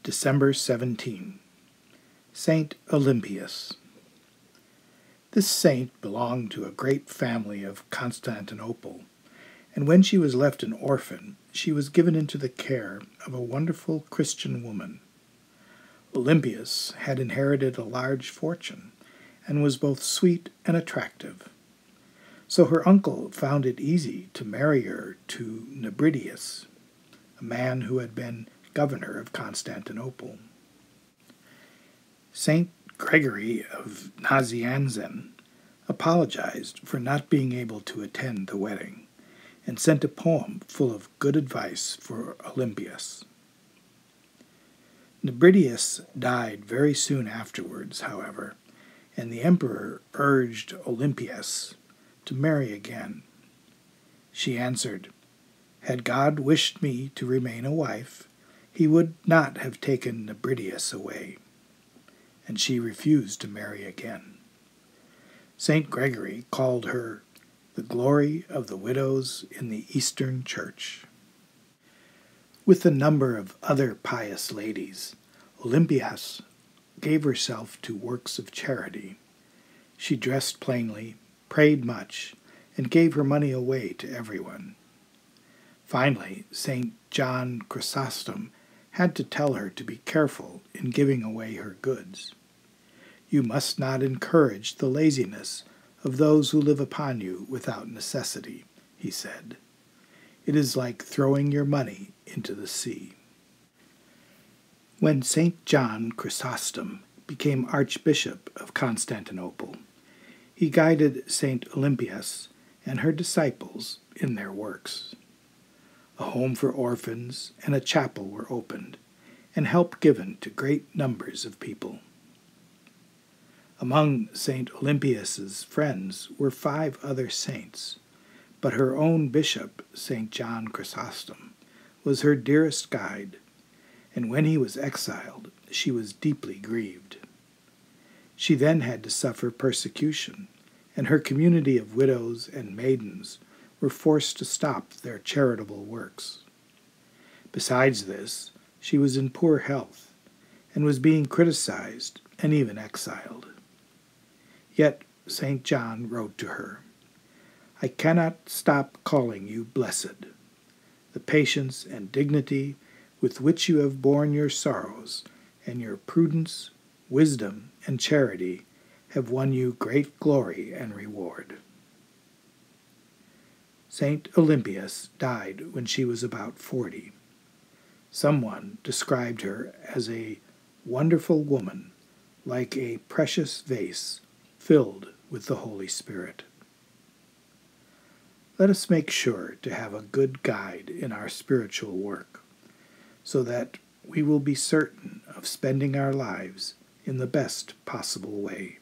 December 17. Saint Olympias. This saint belonged to a great family of Constantinople, and when she was left an orphan, she was given into the care of a wonderful Christian woman. Olympias had inherited a large fortune, and was both sweet and attractive. So her uncle found it easy to marry her to Nebridius, a man who had been governor of Constantinople. Saint Gregory of Nazianzen apologized for not being able to attend the wedding, and sent a poem full of good advice for Olympias. Nebridius died very soon afterwards, however, and the emperor urged Olympias to marry again. She answered, "Had God wished me to remain a wife, he would not have taken Nebridius away," and she refused to marry again. St. Gregory called her the glory of the widows in the Eastern Church. With a number of other pious ladies, Olympias gave herself to works of charity. She dressed plainly, prayed much, and gave her money away to everyone. Finally, St. John Chrysostom had to tell her to be careful in giving away her goods. "You must not encourage the laziness of those who live upon you without necessity," he said. "It is like throwing your money into the sea." When St. John Chrysostom became Archbishop of Constantinople, he guided St. Olympias and her disciples in their works. A home for orphans and a chapel were opened, and help given to great numbers of people. Among St. Olympias's friends were 5 other saints, but her own bishop, St. John Chrysostom, was her dearest guide, and when he was exiled, she was deeply grieved. She then had to suffer persecution, and her community of widows and maidens were forced to stop their charitable works. Besides this, she was in poor health, and was being criticized and even exiled. Yet St. John wrote to her, "I cannot stop calling you blessed. The patience and dignity with which you have borne your sorrows, and your prudence, wisdom, and charity have won you great glory and reward." St. Olympias died when she was about 40. Someone described her as a wonderful woman, like a precious vase filled with the Holy Spirit. Let us make sure to have a good guide in our spiritual work, so that we will be certain of spending our lives in the best possible way.